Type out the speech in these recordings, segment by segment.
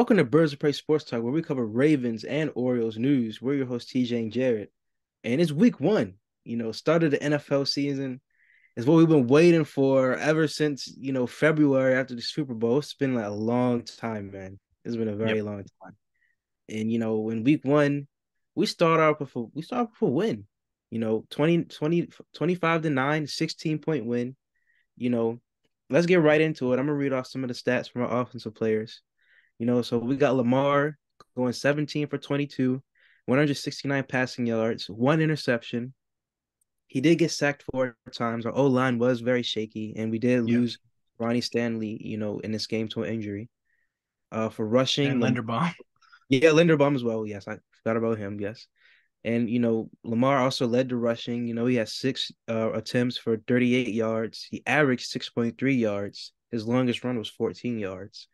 Welcome to Birds of Prey Sports Talk, where we cover Ravens and Orioles news. We're your hosts, TJ and Jared. And it's week one, start of the NFL season. It's what we've been waiting for ever since, February after the Super Bowl. It's been like a long time, man. It's been a Yep. very long time. And, in week one, we start off with a win. 25-9, 16-point win. You know, let's get right into it. I'm gonna read off some of the stats from our offensive players. So we got Lamar going 17 for 22, 169 passing yards, one interception. He did get sacked 4 times. Our O-line was very shaky, and we did Yeah. lose Ronnie Stanley, in this game to an injury. For rushing, And Linderbaum. yeah, Linderbaum as well. Yes, I forgot about him. Yes. And Lamar also led the rushing. He had six attempts for 38 yards. He averaged 6.3 yards. His longest run was 14 yards.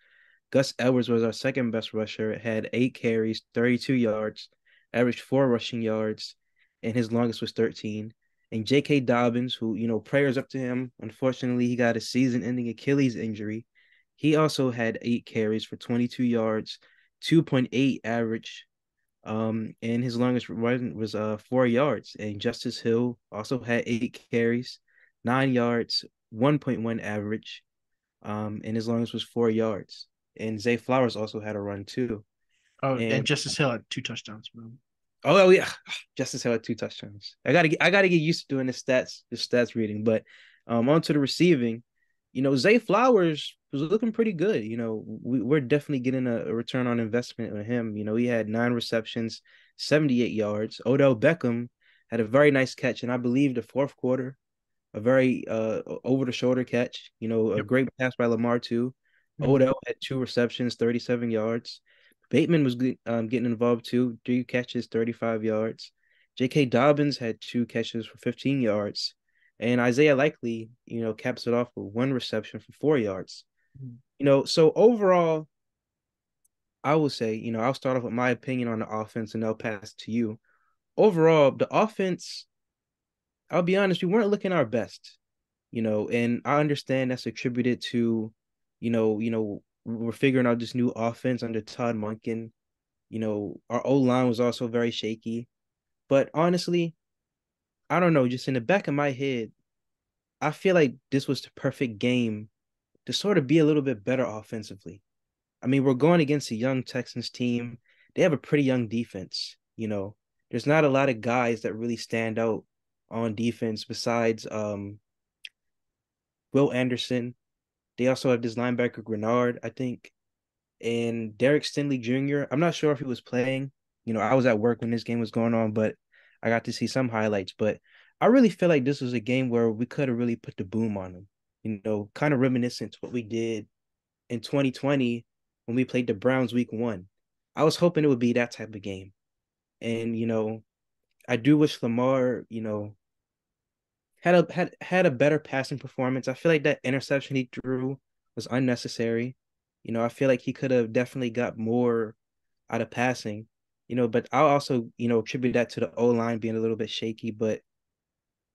Gus Edwards was our second best rusher, had 8 carries, 32 yards, averaged 4 rushing yards, and his longest was 13. And J.K. Dobbins, who, prayers up to him. Unfortunately, he got a season-ending Achilles injury. He also had 8 carries for 22 yards, 2.8 average. And his longest run was 4 yards. And Justice Hill also had 8 carries, 9 yards, 1.1 average. And his longest was 4 yards. And Zay Flowers also had a run too. Oh, and And Justice Hill had 2 touchdowns, bro. oh yeah, Justice Hill had 2 touchdowns. I gotta get used to doing the stats reading. But on to the receiving. Zay Flowers was looking pretty good. We're definitely getting a return on investment on him. He had 9 receptions, 78 yards. Odell Beckham had a very nice catch, and I believe the fourth quarter, a very over the shoulder catch. A Yep. great pass by Lamar too. Mhm. Odell had 2 receptions, 37 yards. Bateman was getting involved too, 3 catches, 35 yards. J.K. Dobbins had 2 catches for 15 yards. And Isaiah Likely, caps it off with 1 reception for 4 yards. Mhm. So overall, I will say, I'll start off with my opinion on the offense and I'll pass to you. Overall, the offense, I'll be honest, we weren't looking our best, and I understand that's attributed to, we're figuring out this new offense under Todd Monken. Our O line was also very shaky. But honestly, I don't know. Just in the back of my head, I feel like this was the perfect game to sort of be a little bit better offensively. I mean, we're going against a young Texans team. They have a pretty young defense. There's not a lot of guys that really stand out on defense besides Will Anderson. They also have this linebacker Grenard, I think, and Derek Stinley Jr. I'm not sure if he was playing. I was at work when this game was going on, but I got to see some highlights. But I really feel like this was a game where we could have really put the boom on them. Kind of reminiscent to what we did in 2020 when we played the Browns week one. I was hoping it would be that type of game. And, I do wish Lamar, had a better passing performance. I feel like that interception he threw was unnecessary. I feel like he could have definitely got more out of passing. But I'll also, attribute that to the O line being a little bit shaky. But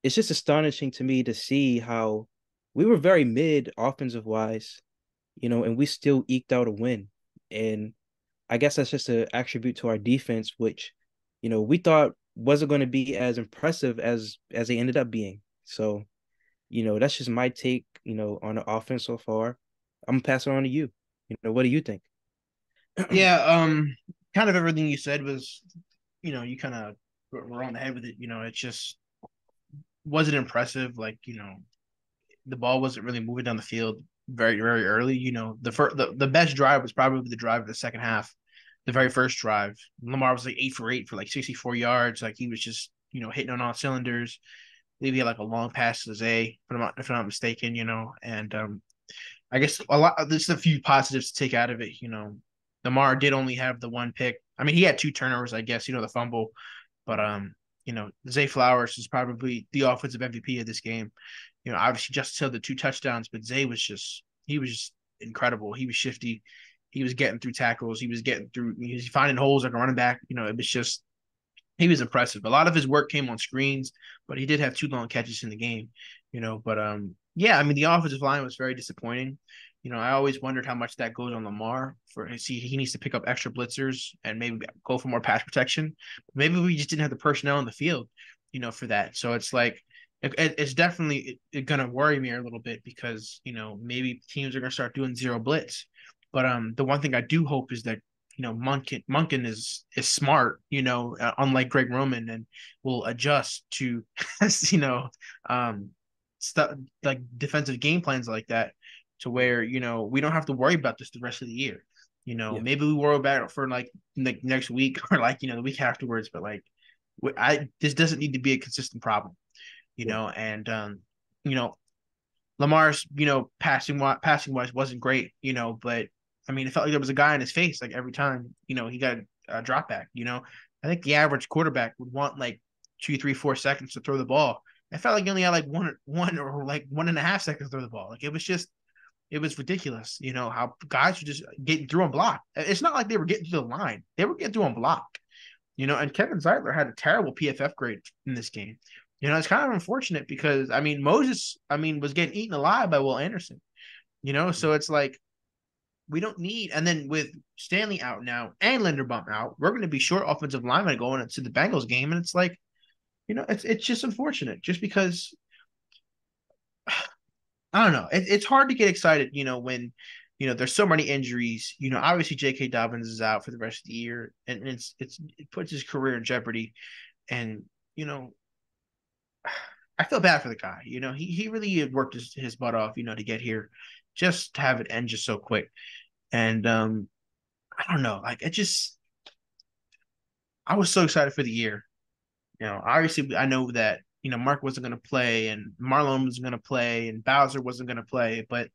it's just astonishing to me to see how we were very mid offensive wise, and we still eked out a win. And I guess that's just an attribute to our defense, which, we thought wasn't going to be as impressive as they ended up being. So, that's just my take, on the offense so far. I'm gonna pass it on to you. What do you think? Yeah, kind of everything you said was, you kind of were on the head with it. It just wasn't impressive. Like, the ball wasn't really moving down the field very, very early. The best drive was probably the drive of the second half, the very first drive. Lamar was like 8 for 8 for like 64 yards. Like he was just, hitting on all cylinders. Maybe he had like a long pass to Zay, if I'm not mistaken, and I guess there's a few positives to take out of it. Lamar did only have the one pick. I mean, he had two turnovers, I guess, the fumble, but Zay Flowers is probably the offensive MVP of this game. Obviously just held the 2 touchdowns, but Zay was just incredible. He was shifty. He was getting through tackles. He was getting through. He was finding holes like a running back. It was just he was impressive. A lot of his work came on screens, but he did have 2 long catches in the game. But Yeah, I mean the offensive line was very disappointing. I always wondered how much that goes on Lamar for see he needs to pick up extra blitzers and maybe go for more pass protection. Maybe we just didn't have the personnel in the field, for that. So it's like it's definitely gonna worry me a little bit because maybe teams are gonna start doing zero blitz. But the one thing I do hope is that Monken is smart, unlike Greg Roman, and will adjust to um stuff like defensive game plans like that to where we don't have to worry about this the rest of the year. Yeah, Maybe we worry about it for like next week or like the week afterwards, but like I this doesn't need to be a consistent problem. yeah, And you know Lamar's passing wise wasn't great, but I mean it felt like there was a guy in his face like every time he got a drop back. I think the average quarterback would want like 2, 3, 4 seconds to throw the ball. I felt like he only had like one or like 1.5 seconds to throw the ball. Like it was ridiculous. How guys were just getting through on block. It's not like they were getting to the line; they were getting through on block. And Kevin Zeitler had a terrible PFF grade in this game. It's kind of unfortunate because I mean Moses, was getting eaten alive by Will Anderson. So it's like we don't need. And then with Stanley out now and Linderbaum out, we're going to be short offensive linemen going into the Bengals game, and it's like it's just unfortunate, just because I don't know. It's hard to get excited, when there's so many injuries. Obviously J.K. Dobbins is out for the rest of the year, and it puts his career in jeopardy. And you know, I feel bad for the guy. He really had worked his butt off, to get here, just to have it end just so quick. And I don't know, like I was so excited for the year. Obviously I know that Mark wasn't going to play, and Marlon wasn't going to play, and Bowser wasn't going to play, but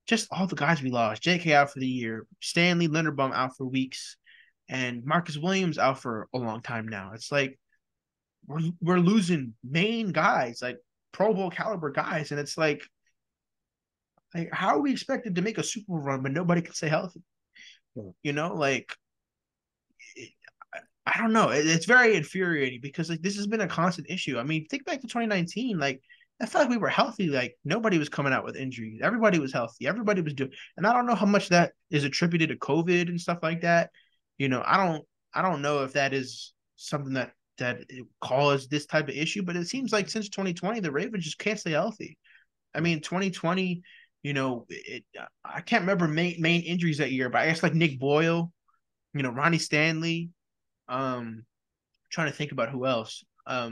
just all the guys we lost. J.K. out for the year, Stanley Linderbaum out for weeks, and Marcus Williams out for a long time now. It's like we're losing main guys, like Pro Bowl caliber guys, and it's like how are we expected to make a Super Bowl run when nobody can stay healthy? yeah, Like I don't know. It's very infuriating because like this has been a constant issue. I mean, think back to 2019. Like I felt like we were healthy. Like nobody was coming out with injuries. Everybody was healthy. Everybody was doing. And I don't know how much that is attributed to COVID and stuff like that. I don't know if that is something that it caused this type of issue. But it seems like since 2020, the Ravens just can't stay healthy. I yeah, mean, 2020. I can't remember main injuries that year, but I guess like Nick Boyle, Ronnie Stanley, trying to think about who else. I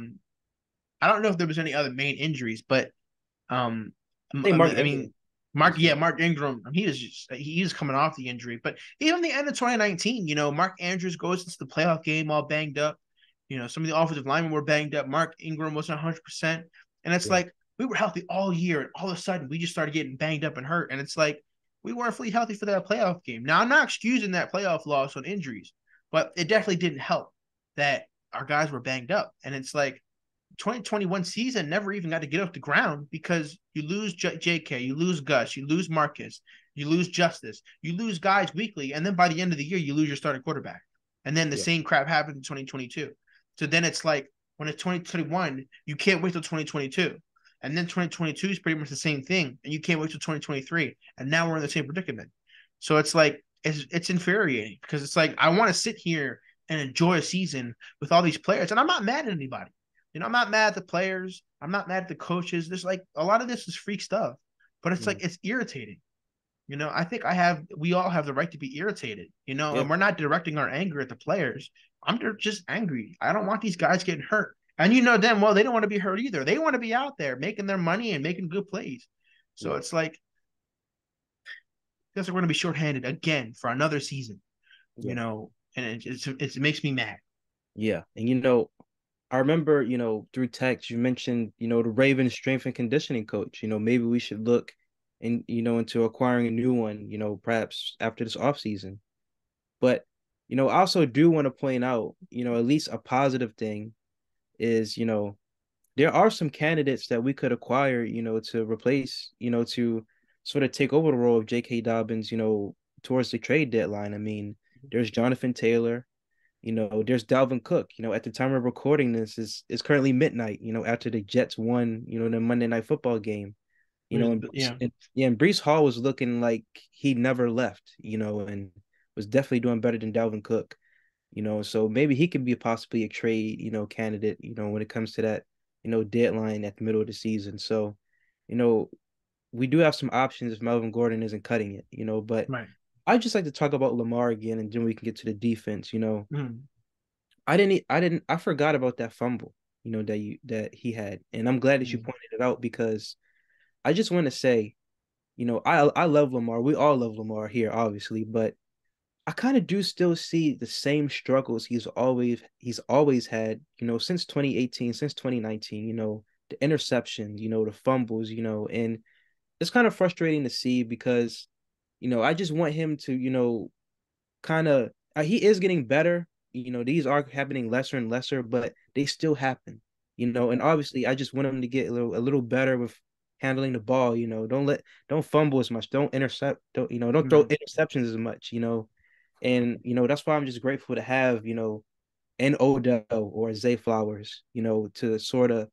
don't know if there was any other main injuries, but um, I think Mark I Ingram mean, Mark, was yeah, too. Mark Ingram, he was coming off the injury, but even the end of 2019, Mark Andrews goes into the playoff game all banged up. Some of the offensive linemen were banged up. Mark Ingram wasn't 100%, and it's Yeah, like we were healthy all year, and all of a sudden we just started getting banged up and hurt, and it's like we weren't fully healthy for that playoff game. Now I'm not excusing that playoff loss on injuries, but it definitely didn't help that our guys were banged up, and it's like 2021 season never even got to get off the ground because you lose JK, you lose Gus, you lose Marcus, you lose Justice, you lose guys weekly, and then by the end of the year, you lose your starting quarterback. And then the yeah, same crap happened in 2022. So then it's like when it's 2021, you can't wait till 2022. And then 2022 is pretty much the same thing, and you can't wait till 2023. And now we're in the same predicament. So it's like it's infuriating because it's like I want to sit here and enjoy a season with all these players, and I'm not mad at anybody. I'm not mad at the players. I'm not mad at the coaches. There's like a lot of this is freak stuff, but it's yeah, like it's irritating. I think we all have the right to be irritated, yeah, and we're not directing our anger at the players. I'm just angry. I don't want these guys getting hurt. And damn well they don't want to be hurt either. They want to be out there making their money and making good plays. So yeah, it's like, I guess we're going to be shorthanded again for another season, yeah, and it makes me mad. yeah. And I remember, through text, you mentioned, the Ravens strength and conditioning coach. Maybe we should look into acquiring a new one, perhaps after this offseason. But, I also do want to point out, at least a positive thing is, there are some candidates that we could acquire, to replace, to sort of take over the role of J.K. Dobbins, towards the trade deadline. I mean, there's Jonathan Taylor, there's Dalvin Cook. At the time of recording this is currently midnight, after the Jets won, the Monday Night Football game. You know, and, Yeah, yeah, and Brees Hall was looking like he never left, and was definitely doing better than Dalvin Cook, so maybe he could be possibly a trade, candidate, when it comes to that, deadline at the middle of the season. So, you know, we do have some options if Melvin Gordon isn't cutting it, but right. I'd just like to talk about Lamar again, and then we can get to the defense. Mm, I forgot about that fumble, that he had, and I'm glad that you mm, pointed it out because I just want to say, I love Lamar. We all love Lamar here, obviously, but I kind of do still see the same struggles he's always had, since 2018, since 2019, the interceptions, the fumbles, and it's kind of frustrating to see because, I just want him to, kind of he is getting better. These are happening lesser and lesser, but they still happen. And obviously I just want him to get a little better with handling the ball. Don't fumble as much, don't intercept, don't throw mm, interceptions as much. And that's why I'm just grateful to have an Odell or Zay Flowers, to sort of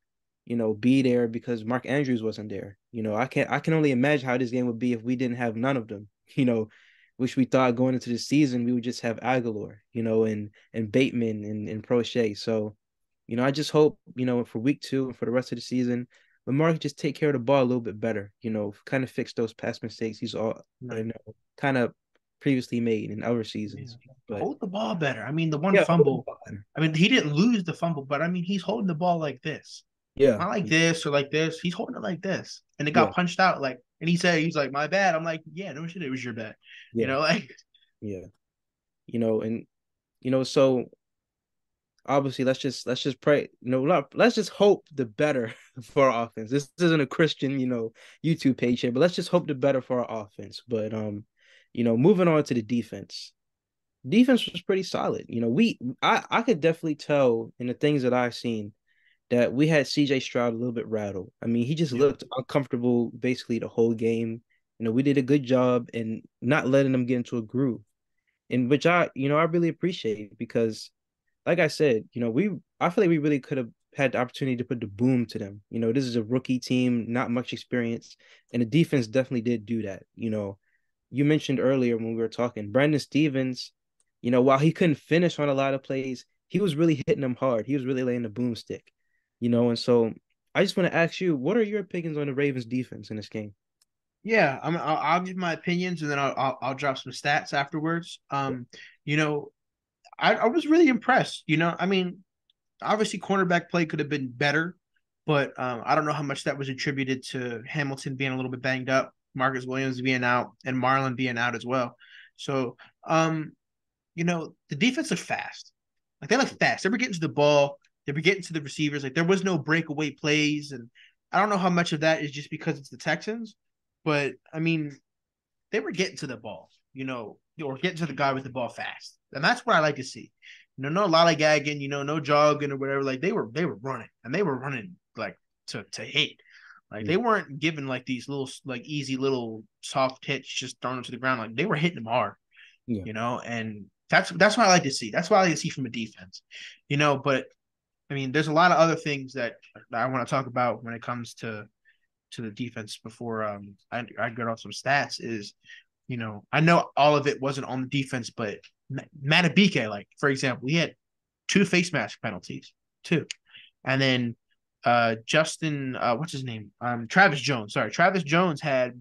be there because Mark Andrews wasn't there. I can only imagine how this game would be if we didn't have none of them. Which we thought going into the season we would just have Aguilar, and Bateman and Prochet. So, I just hope, for week 2 and for the rest of the season, Lamar can just take care of the ball a little bit better, kind of fix those past mistakes he's all right. kind of previously made in other Yeah. seasons. But Hold the ball better. I mean, the one yeah, hold the fumble. ball better. I mean, he didn't lose the fumble, but I mean, he's holding the ball like this, Yeah, not like this or like this. He's holding it like this, and it yeah, got punched out. Like, and he's like, "My bad." I'm like, "Yeah, no shit, it was your bad." yeah, Like, yeah. And so obviously let's just pray, let's just hope the better for our offense. This isn't a Christian, YouTube page here, but let's just hope the better for our offense. But moving on to the defense. Defense was pretty solid. I could definitely tell in the things that I've seen that we had CJ Stroud a little bit rattled. I mean, he just yeah, looked uncomfortable basically the whole game. We did a good job in not letting them get into a groove. And which I really appreciate because like I said, I feel like we really could have had the opportunity to put the boom to them. This is a rookie team, not much experience, and the defense definitely did do that. You mentioned earlier when we were talking, Brandon Stevens, while he couldn't finish on a lot of plays, he was really hitting them hard. He was really laying the boomstick, and so I just want to ask you, what are your opinions on the Ravens defense in this game? yeah. I'll give my opinions, and then I'll drop some stats afterwards. You know, I was really impressed. I mean, obviously cornerback play could have been better, but I don't know how much that was attributed to Hamilton being a little bit banged up, Marcus Williams being out, and Marlon being out as well. So, the defense looked fast. Like they looked fast. They were getting to the ball. They were getting to the receivers. Like there was no breakaway plays, and I don't know how much of that is just because it's the Texans, but I mean they were getting to the ball, or getting to the guy with the ball fast, and that's what I like to see. No lollygagging, no jogging or whatever. Like they were running, and they were running like to hit. Like Yeah, they weren't giving like these little like easy little soft hits just thrown to the ground. Like they were hitting them hard, yeah, and that's what I like to see. That's what I like to see from a defense, But I mean, there's a lot of other things that I want to talk about when it comes to the defense before I get off some stats is, I know all of it wasn't on the defense, but Matabike, like for example, he had 2 face mask penalties, two, and then Justin, what's his name? Travis Jones. Sorry, Travis Jones had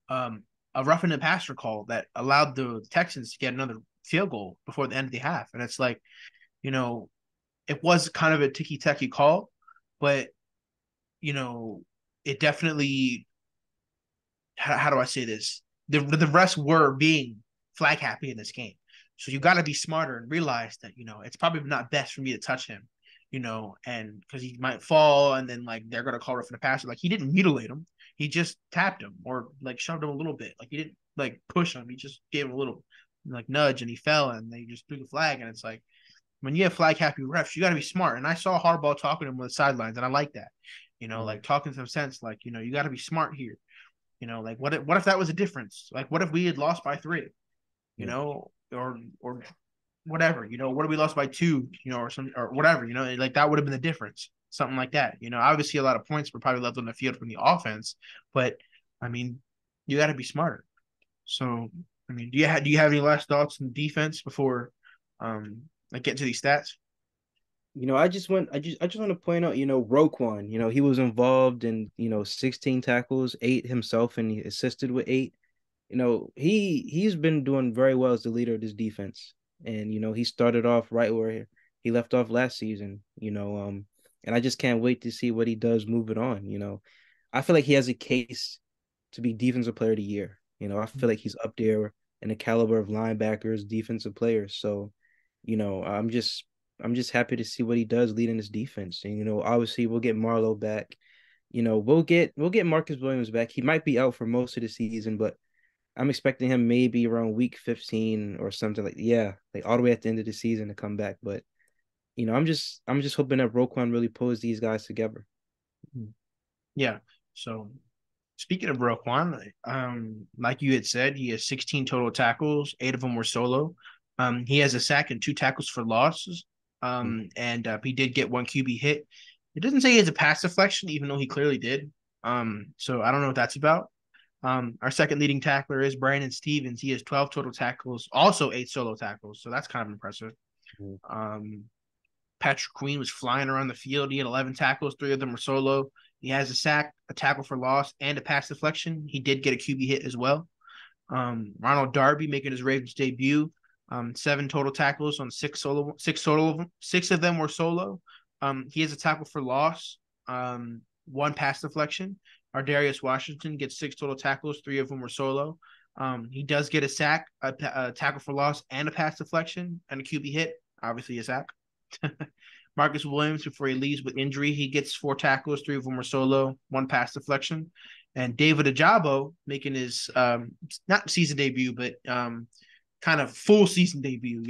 um a roughing the passer call that allowed the Texans to get another field goal before the end of the half, and it's like, you know, it was kind of a ticky tacky call, but you know, it definitely how do I say this? The refs were being flag happy in this game. So you got to be smarter and realize that, it's probably not best for me to touch him, and because he might fall and then like they're going to call it for the passer. Like he didn't mutilate him. He just tapped him or like shoved him a little bit. Like he didn't like push him. He just gave him a little like nudge and he fell and they just threw the flag. And it's like, when you have flag happy refs, you got to be smart. And I saw Harbaugh talking to him on the sidelines and I like that, yeah, like talking some sense, like, you got to be smart here. Like what if that was a difference? Like what if we had lost by 3, yeah, or whatever, what if we lost by 2, or some or whatever, like that would have been the difference. something like that. Obviously a lot of points were probably left on the field from the offense, but I mean, you got to be smarter. So, I mean, do you have any last thoughts on defense before I get to these stats? I just want to point out, Roquan, he was involved in, 16 tackles, eight himself, and he assisted with eight. He's been doing very well as the leader of this defense. And, he started off right where he left off last season, and I just can't wait to see what he does moving on. I feel like he has a case to be defensive player of the year. I feel like he's up there in the caliber of linebackers, defensive players. So, I'm just happy to see what he does leading this defense. And obviously we'll get Marlowe back. We'll get Marcus Williams back. He might be out for most of the season, but I'm expecting him maybe around week 15 or something like all the way at the end of the season to come back. But I'm just hoping that Roquan really pulls these guys together. Yeah. So speaking of Roquan, like you had said, he has 16 total tackles. 8 of them were solo. He has a sack and 2 tackles for losses. And he did get 1 QB hit. It doesn't say he has a pass deflection, even though he clearly did. So I don't know what that's about. Our second leading tackler is Brandon Stevens. He has 12 total tackles, also 8 solo tackles. So that's kind of impressive. Patrick Queen was flying around the field. He had 11 tackles, 3 of them were solo. He has a sack, a tackle for loss, and a pass deflection. He did get a QB hit as well. Ronald Darby making his Ravens debut. 7 total tackles on 6 of them were solo. He has a tackle for loss, 1 pass deflection. Ardarius Washington gets 6 total tackles, 3 of them were solo. He does get a sack, a tackle for loss, and a pass deflection, and a QB hit, obviously a sack. Marcus Williams, before he leaves with injury, he gets 4 tackles, 3 of them were solo, 1 pass deflection. And David Ajabo making his not season debut, but kind of full season debut,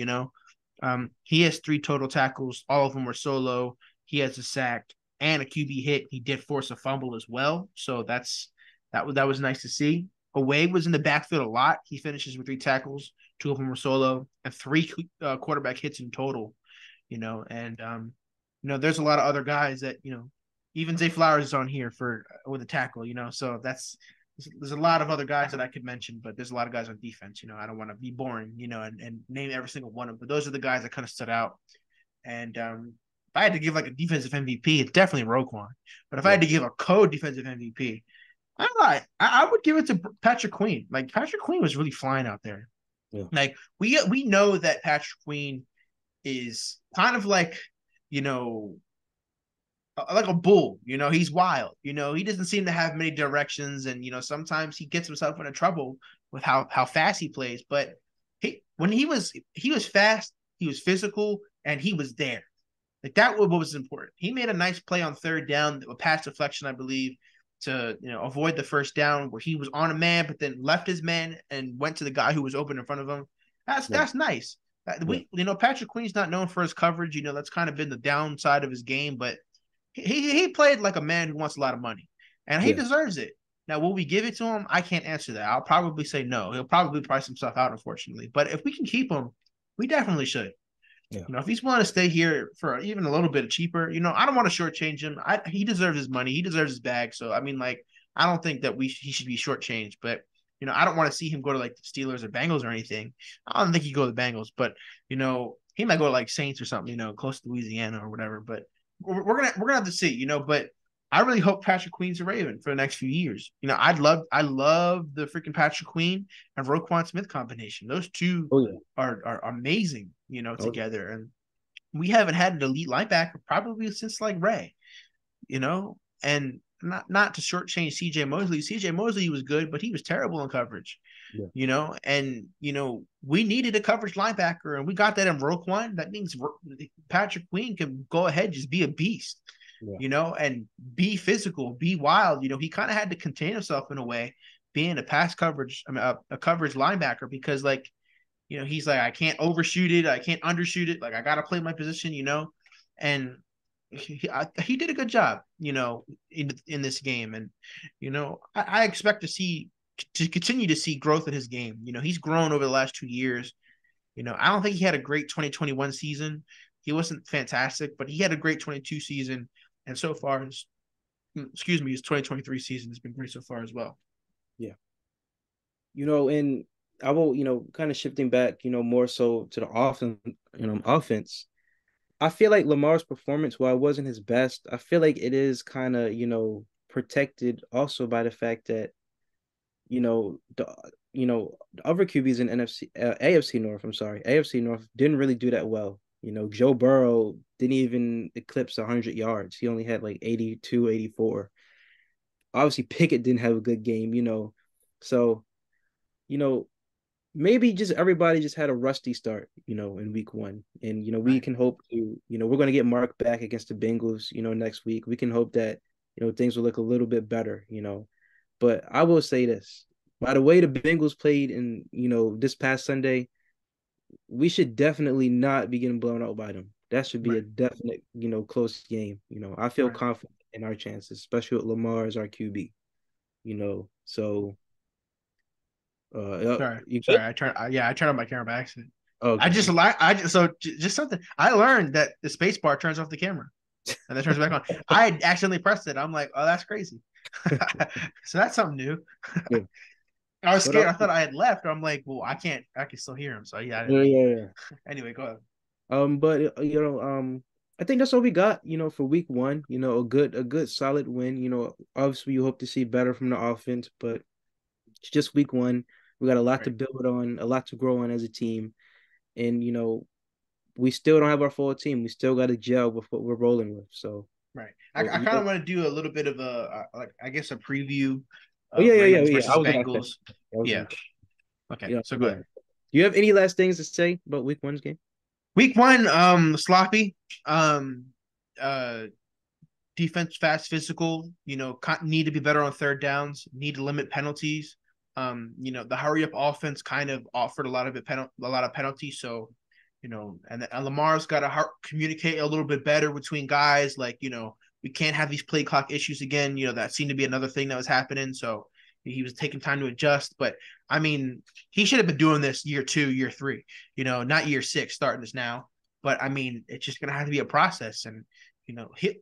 he has 3 total tackles. All of them were solo. He has a sack and a QB hit. He did force a fumble as well. So that was nice to see. Away was in the backfield a lot. He finishes with 3 tackles. 2 of them were solo and 3 quarterback hits in total, and there's a lot of other guys that, even Zay Flowers is on here with a tackle, so there's a lot of other guys that I could mention, but there's a lot of guys on defense. I don't want to be boring, and name every single one of them. But those are the guys that kind of stood out. And if I had to give like a defensive MVP, it's definitely Roquan. But if I had to give a co-defensive MVP, I would give it to Patrick Queen. Like Patrick Queen was really flying out there. Yeah. Like we know that Patrick Queen is kind of like, like a bull, he's wild, he doesn't seem to have many directions, and sometimes he gets himself into trouble with how fast he plays. But when he was fast, he was physical, and he was there. Like that was what was important. He made a nice play on 3rd down, a pass deflection, I believe, to avoid the first down where he was on a man, but then left his man and went to the guy who was open in front of him. That's nice. Patrick Queen's not known for his coverage. That's kind of been the downside of his game, but he played like a man who wants a lot of money, and he deserves it. Now, will we give it to him? I can't answer that. I'll probably say no. He'll probably price himself out, unfortunately. But if we can keep him, we definitely should. Yeah. If he's willing to stay here for even a little bit cheaper, I don't want to shortchange him. He deserves his money. He deserves his bag. So, I mean, like, I don't think that he should be shortchanged. But, I don't want to see him go to, like, the Steelers or Bengals or anything. I don't think he'd go to the Bengals. But, he might go to, like, Saints or something, close to Louisiana or whatever. But we're gonna have to see, but I really hope Patrick Queen's a Raven for the next few years. I love the freaking Patrick Queen and Roquan Smith combination. Those two are amazing, together. And we haven't had an elite linebacker probably since like Ray, and not to shortchange CJ Mosley. CJ Mosley was good, but he was terrible in coverage. And we needed a coverage linebacker, and we got that in Roquan. That means Patrick Queen can go ahead, just be a beast, and be physical, be wild. He kind of had to contain himself in a way, being a coverage linebacker, because he's like, I can't overshoot it, I can't undershoot it. Like I got to play my position, and he did a good job, in this game. And, I expect to continue to see growth in his game. He's grown over the last 2 years. I don't think he had a great 2021 season. He wasn't fantastic, but he had a great 22 season. And so far, his 2023 season has been great so far as well. Yeah. And I will, kind of shifting back, more so to the offense. I feel like Lamar's performance, while it wasn't his best, I feel like it is kind of, protected also by the fact that, the other QBs in AFC North, I'm sorry, AFC North didn't really do that well. Joe Burrow didn't even eclipse 100 yards. He only had like 82, 84. Obviously, Pickett didn't have a good game. So, you know, maybe just everybody just had a rusty start, in week one. And, we Right. can hope we're going to get Mark back against the Bengals, next week. We can hope that, things will look a little bit better. But I will say this, by the way the Bengals played in, this past Sunday, we should definitely not be getting blown out by them. That should be a Right. definite, close game. I feel Right. confident in our chances, especially with Lamar as our QB. So Sorry. you good? Sorry. I turned on my camera by accident. I Okay. just like I just so just something I learned that the space bar turns off the camera and then turns it back on. I accidentally pressed it. I'm like, oh, that's crazy. So that's something new. Yeah. I was But scared. I thought I had left. I'm like, well, I can't. I can still hear him. So yeah, I didn't yeah, leave. yeah, yeah. Anyway, go ahead. But I think that's all we got, for week one. A good solid win. Obviously you hope to see better from the offense, but it's just week one. We got a lot to Right. build on, a lot to grow on as a team. And we still don't have our full team. We still got to gel with what we're rolling with. So, Right. so I kind of want to do a little bit of a like I guess a preview oh yeah, of yeah, yeah, Ravens yeah. I versus was gonna ask that. Bengals. I was Yeah. gonna, Okay. So go yeah. ahead. Do you have any last things to say about week one's game? Week one, sloppy. Um, uh, Defense fast, physical. Need to be better on third downs. Need to limit penalties. The hurry up offense kind of offered a lot of penalties. So, and Lamar's got to communicate a little bit better between guys. Like, we can't have these play clock issues again. That seemed to be another thing that was happening. So he was taking time to adjust. But I mean, he should have been doing this year two, year three. Not year six, starting this now. But I mean, it's just gonna have to be a process. And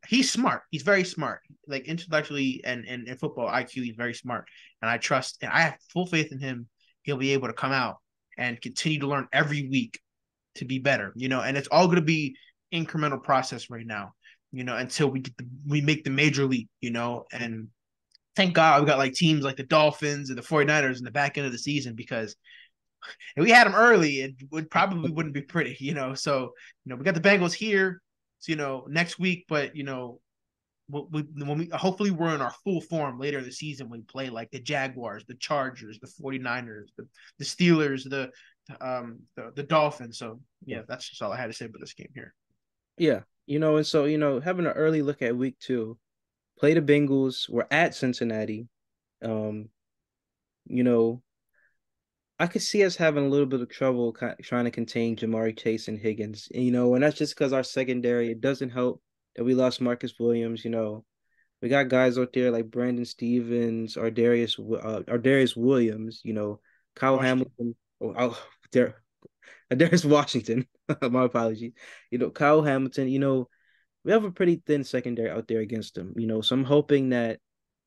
he's smart. He's very smart. Like intellectually and football IQ, he's very smart. And I have full faith in him. He'll be able to come out and continue to learn every week to be better. And it's all going to be incremental process right now. Until we make the major leap. And thank God we got like teams like the Dolphins and the 49ers in the back end of the season because if we had them early, it wouldn't be pretty. So we got the Bengals here. So, next week, but when we hopefully we're in our full form later in the season when we play like the Jaguars, the Chargers, the 49ers, the Steelers, the Dolphins. So Yeah. yeah, that's just all I had to say about this game here. Yeah. And so, having an early look at week two, play the Bengals. We're at Cincinnati. Um, you know, I could see us having a little bit of trouble trying to contain Jamari Chase and Higgins. And that's just because our secondary, it doesn't help that we lost Marcus Williams. We got guys out there like Brandon Stevens, Darius Williams, Kyle Washington. Hamilton, Darius Washington. My apologies. Kyle Hamilton, we have a pretty thin secondary out there against them, so I'm hoping that,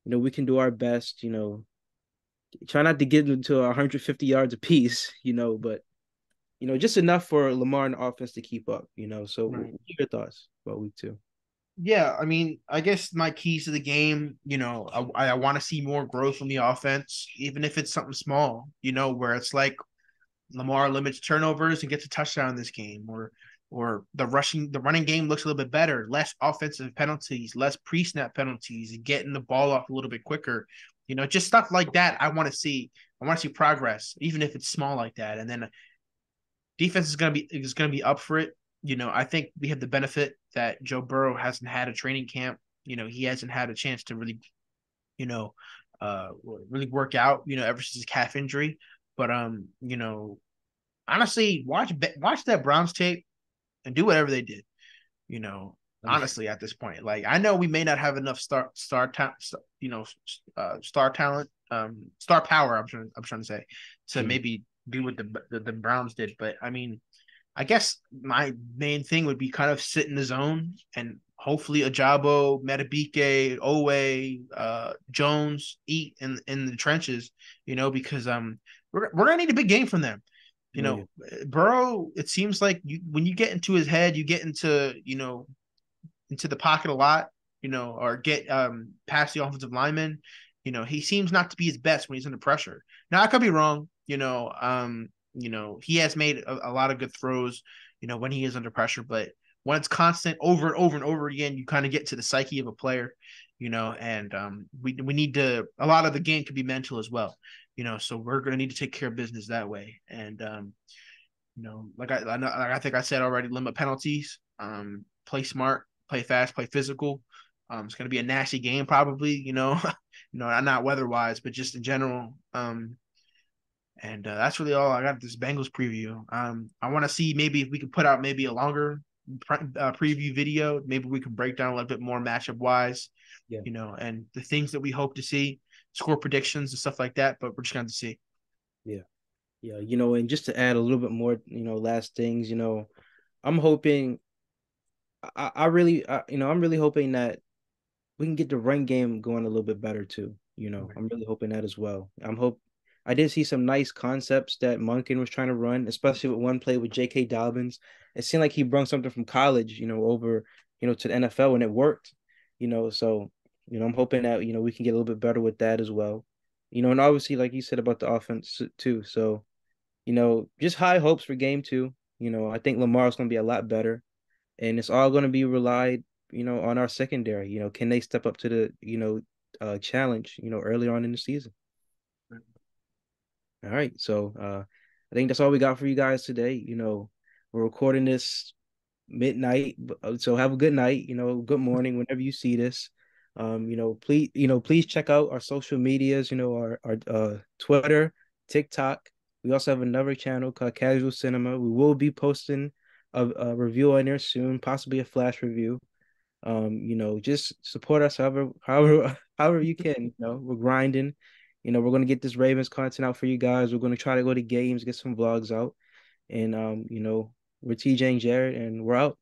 we can do our best, try not to get them to 150 yards apiece, but just enough for Lamar and the offense to keep up, So what Right. are your thoughts about week two? Yeah, I mean, I guess my keys to the game, I want to see more growth from the offense, even if it's something small, where it's like Lamar limits turnovers and gets a touchdown in this game, or the running game looks a little bit better, less offensive penalties, less pre-snap penalties, getting the ball off a little bit quicker. Just stuff like that. I want to see. I want to see progress, even if it's small like that. And then defense is gonna be up for it. I think we have the benefit that Joe Burrow hasn't had a training camp. He hasn't had a chance to really, you know, really work out. Ever since his calf injury. But honestly, watch that Browns tape and do whatever they did. You know, honestly, at this point, like I know we may not have enough star talent, star power. I'm trying to say to Mhm. maybe do what the Browns did, but I mean, I guess my main thing would be kind of sit in the zone and hopefully Ajabo, Metabike, Owe, Jones eat in the trenches, because we're gonna need a big game from them. Oh yeah, Burrow, it seems like when you get into his head, you get into the pocket a lot, or get past the offensive lineman. He seems not to be his best when he's under pressure. Now I could be wrong. He has made a lot of good throws, when he is under pressure, but when it's constant over and over and over again, you kind of get to the psyche of a player, and we need to a lot of the game could be mental as well, so we're gonna need to take care of business that way. And I think I said already, limit penalties, play smart, play fast, play physical. It's going to be a nasty game, probably. Not weather wise, but just in general. And that's really all I got this Bengals preview. I want to see maybe if we could put out maybe a longer preview video. Maybe we can break down a little bit more matchup wise, yeah, and the things that we hope to see, score predictions and stuff like that. But we're just going to see. yeah, yeah. And just to add a little bit more, last things. I'm hoping. I'm really hoping that we can get the run game going a little bit better too. I'm really hoping that as well. I did see some nice concepts that Monken was trying to run, especially with one play with J.K. Dobbins. It seemed like he brought something from college, over, to the NFL, and it worked. So I'm hoping that we can get a little bit better with that as well. And obviously, like you said about the offense too. So just high hopes for game two. I think Lamar's going to be a lot better, and it's all going to be relied, on our secondary. Can they step up to the, challenge, earlier on in the season? All right. So I think that's all we got for you guys today. We're recording this midnight. So have a good night, good morning whenever you see this. Please check out our social medias, our Twitter, TikTok. We also have another channel called Casual Cinema. We will be posting a review on there soon, possibly a flash review. Just support us however you can. We're grinding. We're gonna get this Ravens content out for you guys. We're gonna try to go to games, get some vlogs out. And we're TJ and Jared, and we're out.